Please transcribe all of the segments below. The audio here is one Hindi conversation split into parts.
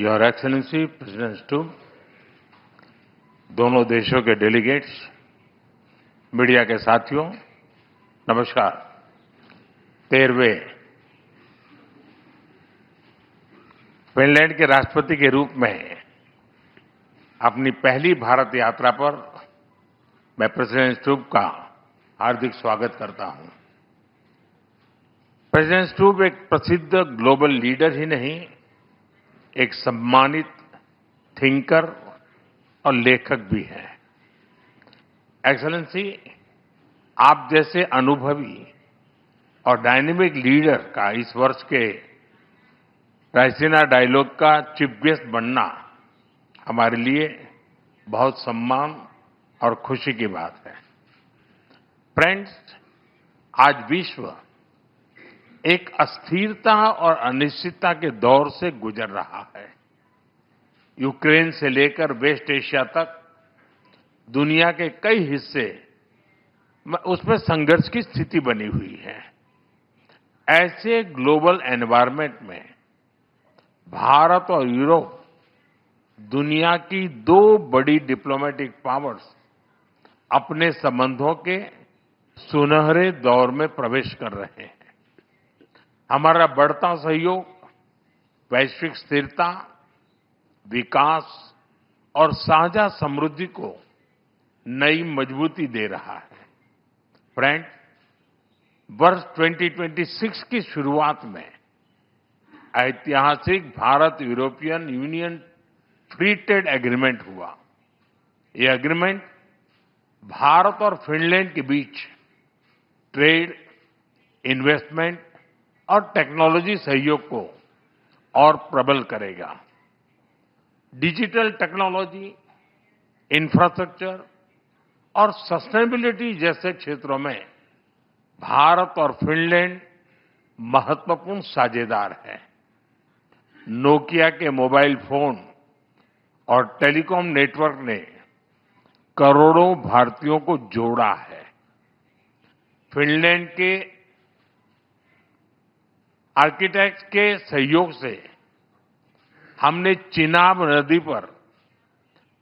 योर एक्सेलेंसी प्रेसिडेंट स्टूब, दोनों देशों के डेलीगेट्स, मीडिया के साथियों, नमस्कार। 13वें फिनलैंड के राष्ट्रपति के रूप में अपनी पहली भारत यात्रा पर मैं प्रेसिडेंट स्टूब का हार्दिक स्वागत करता हूं। प्रेसिडेंट स्टूब एक प्रसिद्ध ग्लोबल लीडर ही नहीं, एक सम्मानित थिंकर और लेखक भी हैं। एक्सेलेंसी, आप जैसे अनुभवी और डायनेमिक लीडर का इस वर्ष के रायसीना डायलॉग का चीफ गेस्ट बनना हमारे लिए बहुत सम्मान और खुशी की बात है। फ्रेंड्स, आज विश्व एक अस्थिरता और अनिश्चितता के दौर से गुजर रहा है। यूक्रेन से लेकर वेस्ट एशिया तक दुनिया के कई हिस्से उसमें संघर्ष की स्थिति बनी हुई है। ऐसे ग्लोबल एनवायरनमेंट में भारत और यूरोप दुनिया की दो बड़ी डिप्लोमेटिक पावर्स अपने संबंधों के सुनहरे दौर में प्रवेश कर रहे हैं। हमारा बढ़ता सहयोग वैश्विक स्थिरता, विकास और साझा समृद्धि को नई मजबूती दे रहा है। फ्रेंड, वर्ष 2026 की शुरुआत में ऐतिहासिक Bharat European union free trade agreement हुआ। यह एग्रीमेंट भारत और फिनलैंड के बीच ट्रेड, इन्वेस्टमेंट और टेक्नोलॉजी सहयोग को और प्रबल करेगा। डिजिटल टेक्नोलॉजी, इंफ्रास्ट्रक्चर और सस्टेनेबिलिटी जैसे क्षेत्रों में भारत और फिनलैंड महत्वपूर्ण साझेदार हैं। नोकिया के मोबाइल फोन और टेलीकॉम नेटवर्क ने करोड़ों भारतीयों को जोड़ा है। फिनलैंड के आर्किटेक्ट के सहयोग से हमने चिनाब नदी पर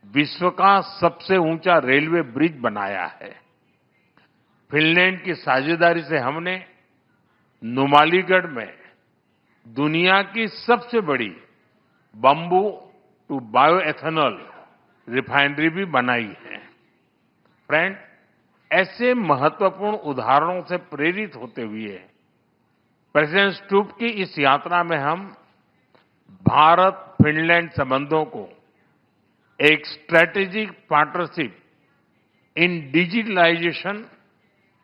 विश्व का सबसे ऊंचा रेलवे ब्रिज बनाया है। फिनलैंड की साझेदारी से हमने नुमालीगढ़ में दुनिया की सबसे बड़ी बंबू टू बायोएथेनॉल रिफाइनरी भी बनाई है। फ्रेंड, ऐसे महत्वपूर्ण उदाहरणों से प्रेरित होते हुए प्रेसिडेंट स्टूब की इस यात्रा में हम भारत फिनलैंड संबंधों को एक strategic partnership in digitalisation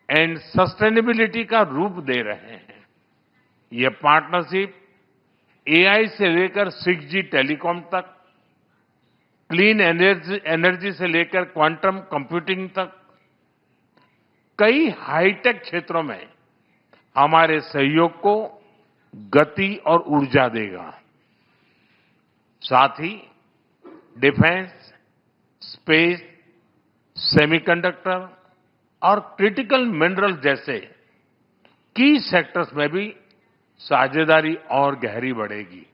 and sustainability का रूप दे रहे हैं। यह पार्टनरशिप एआई से लेकर 6G टेलीकॉम तक, क्लीन एनर्जी से लेकर क्वांटम कंप्यूटिंग तक कई हाईटेक क्षेत्रों में हमारे सहयोग को गति और ऊर्जा देगा। साथ ही डिफेंस, स्पेस, सेमीकंडक्टर और क्रिटिकल मिनरल जैसे की सेक्टर्स में भी साझेदारी और गहरी बढ़ेगी।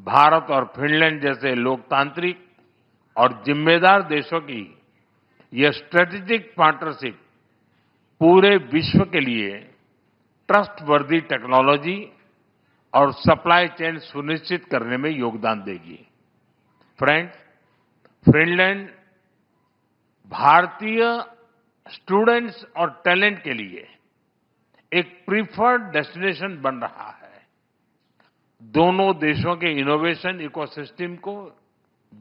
भारत और फिनलैंड जैसे लोकतांत्रिक और जिम्मेदार देशों की यह स्ट्रेटेजिक पार्टनरशिप पूरे विश्व के लिए ट्रस्टवर्दी टेक्नोलॉजी और सप्लाई चेन सुनिश्चित करने में योगदान देगी। फ्रेंड्स, फिनलैंड भारतीय स्टूडेंट्स और टैलेंट के लिए एक प्रीफर्ड डेस्टिनेशन बन रहा है। दोनों देशों के इनोवेशन इकोसिस्टम को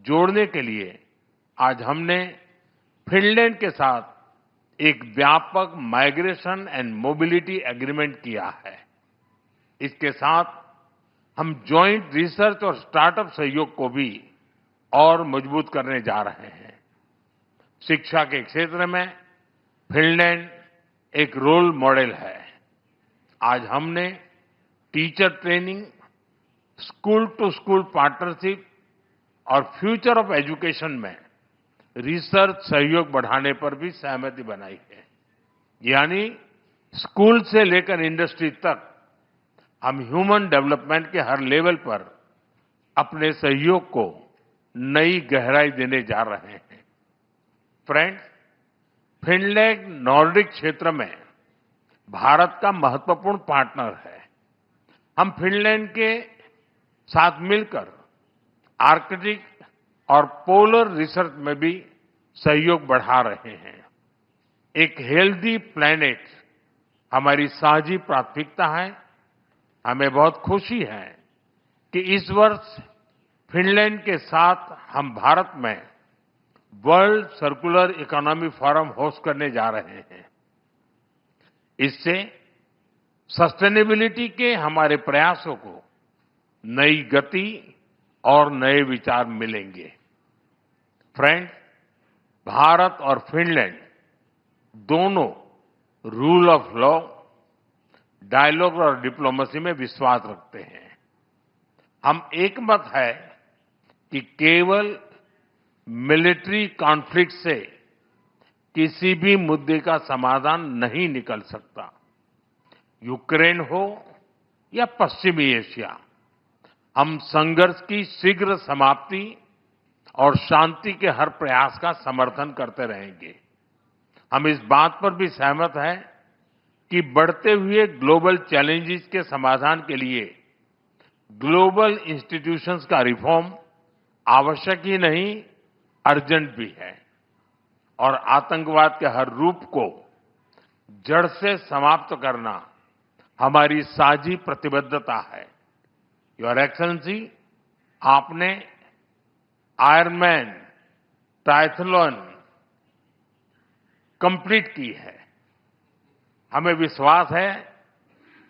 जोड़ने के लिए आज हमने फिनलैंड के साथ एक व्यापक माइग्रेशन एंड मोबिलिटी एग्रीमेंट किया है। इसके साथ हम जॉइंट रिसर्च और स्टार्टअप सहयोग को भी और मजबूत करने जा रहे हैं। शिक्षा के क्षेत्र में फिनलैंड एक रोल मॉडल है। आज हमने teacher training, school to school partnership और फ्यूचर ऑफ एजुकेशन में रिसर्च सहयोग बढ़ाने पर भी सहमति बनाई है। यानी स्कूल से लेकर इंडस्ट्री तक हम ह्यूमन डेवलपमेंट के हर लेवल पर अपने सहयोग को नई गहराई देने जा रहे हैं। फ्रेंड्स, फिनलैंड नॉर्डिक क्षेत्र में भारत का महत्वपूर्ण पार्टनर है। हम फिनलैंड के साथ मिलकर आर्कटिक और पोलर रिसर्च में भी सहयोग बढ़ा रहे हैं। एक हेल्दी प्लैनेट हमारी साझी प्राथमिकता है। हमें बहुत खुशी है कि इस वर्ष फिनलैंड के साथ हम भारत में world circular economy forum host करने जा रहे हैं। इससे सस्टेनेबिलिटी के हमारे प्रयासों को नई गति और नए विचार मिलेंगे। फ्रेंड्स, भारत और फिनलैंड दोनों रूल ऑफ लॉ, डायलॉग और डिप्लोमेसी में विश्वास रखते हैं। हम एकमत है कि केवल मिलिट्री कॉन्फ्लिक्ट से किसी भी मुद्दे का समाधान नहीं निकल सकता। यूक्रेन हो या पश्चिमी एशिया, हम संघर्ष की शीघ्र समाप्ति और शांति के हर प्रयास का समर्थन करते रहेंगे। हम इस बात पर भी सहमत हैं कि बढ़ते हुए ग्लोबल चैलेंजेस के समाधान के लिए ग्लोबल इंस्टीट्यूशंस का रिफॉर्म आवश्यक ही नहीं, अर्जेंट भी है। और आतंकवाद के हर रूप को जड़ से समाप्त करना हमारी साझी प्रतिबद्धता है। योर एक्सेलेंसी, आपने आयरनमैन ट्रायथलॉन कंप्लीट की है। हमें विश्वास है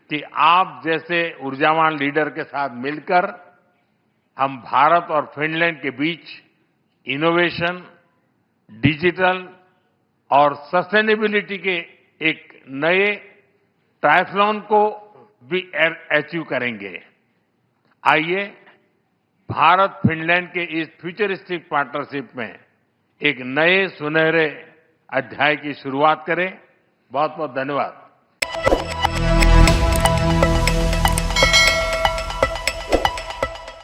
कि आप जैसे ऊर्जावान लीडर के साथ मिलकर हम भारत और फिनलैंड के बीच इनोवेशन, डिजिटल और सस्टेनेबिलिटी के एक नए ट्रायथलॉन को भी अचीव करेंगे। आइए भारत फिनलैंड के इस फ्यूचरिस्टिक पार्टनरशिप में एक नए सुनहरे अध्याय की शुरुआत करें। बहुत बहुत धन्यवाद।